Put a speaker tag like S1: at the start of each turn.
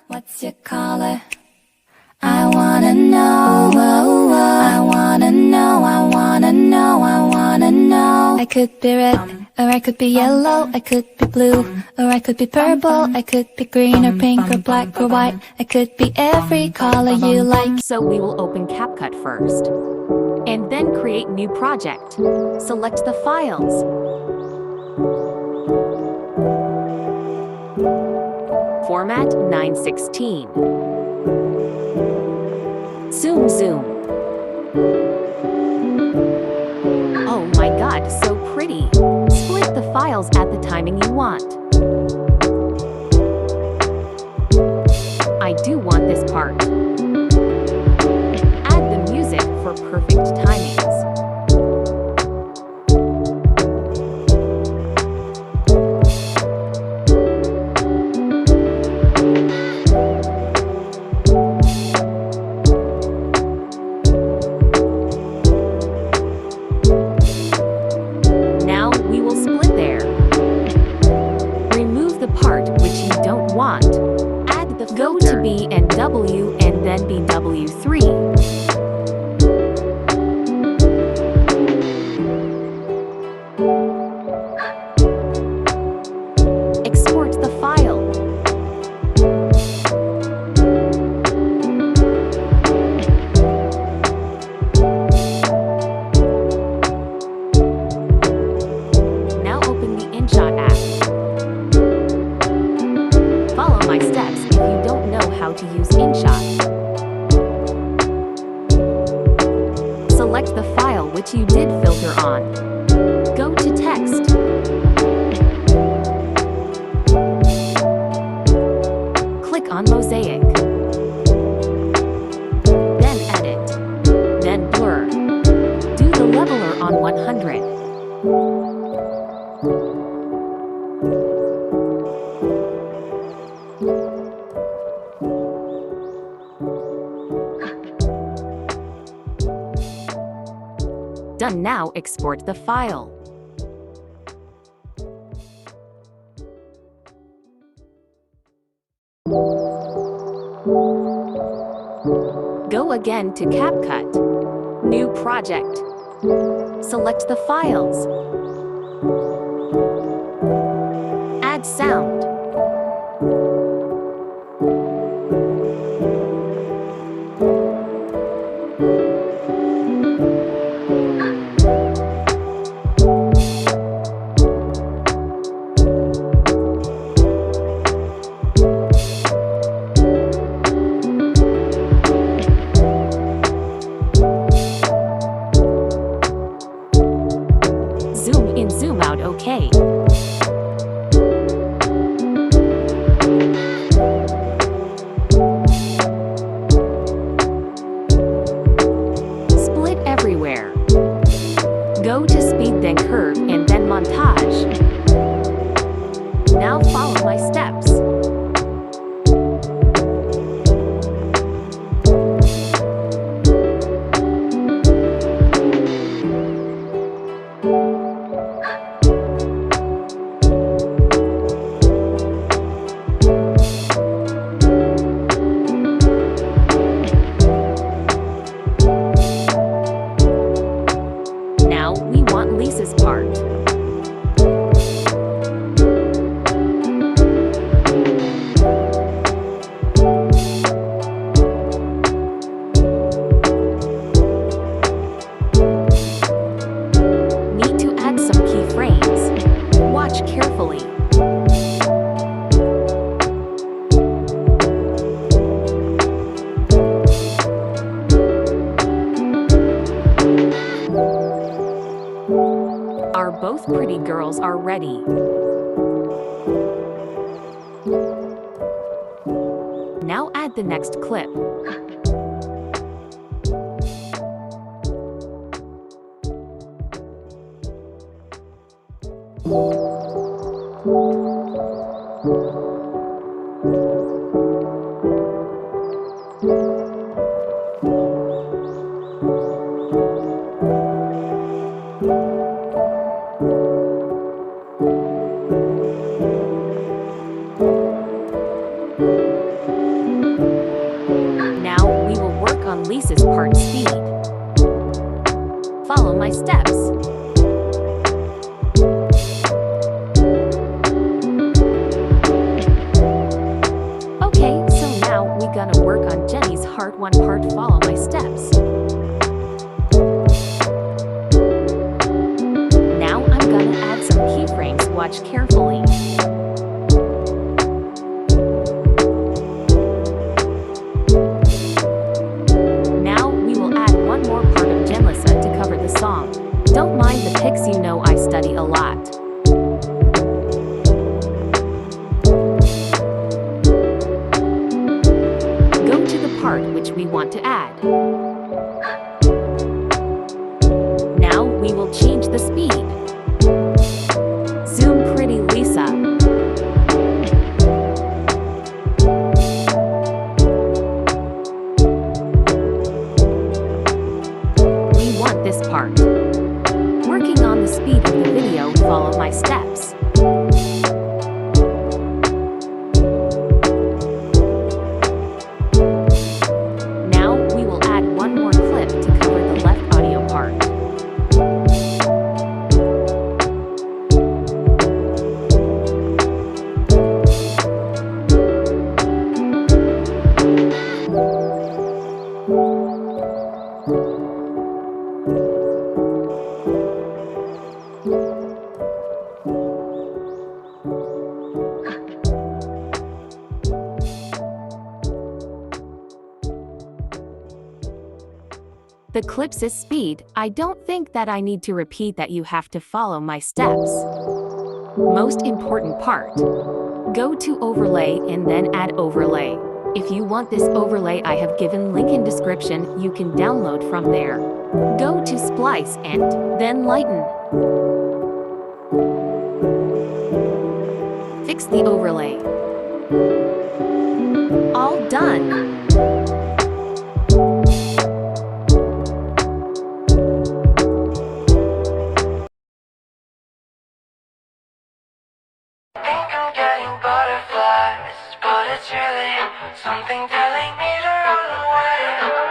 S1: What's your color? I wanna know. I wanna know. I wanna know. I wanna know. I could be red, or I could be yellow. I could be blue, or I could be purple. I could be green or pink or black or white. I could be every color you like.
S2: So we will open CapCut first, and then create new project. Select the files. Format 916. Zoom. Oh my god, so pretty. Split the files at the timing you want. I do want this part. Add the music for perfect timings. Now we will split there. Remove the part which you don't want. Add the filter. Go to B and W and then BW3. Export the file. Now open the InShot app. Follow my steps if you don't know how to use InShot. Select the file which you did filter on. Go to text. Click on mosaic. Then edit. Then blur. Do the leveler on 100. Done. Now export the file. Go again to CapCut. New project. Select the files. Add sound. Zoom in, zoom out, okay. Split everywhere. Go to speed, then curve, and then montage. Now follow my steps. Now we want Lisa's part. Need to add some keyframes. Watch carefully. Our both pretty girls are ready. Now add the next clip. increases part speed. Follow my steps. Okay, so now we gonna work on Jenny's heart one part. Follow my steps. Now I'm gonna add some keyframes. Watch carefully. Now we will add one more part of Jenlisa to cover the song. Don't mind the pics, you know I study a lot. Go to the part which we want to add. Now we will change the speed. Zoom pretty Lisa. We want this part. Working on the speed of the video, follow my steps. Now we will add one more clip to cover the left audio part. The clips is speed. I don't think that I need to repeat that. You have to follow my steps. Most important part. Go to overlay and then add overlay. If you want this overlay, I have given link in description. You can download from there. Go to splice and then lighten. Fix the overlay. All done.
S3: Think I'm getting butterflies, but it's really something telling me to run away.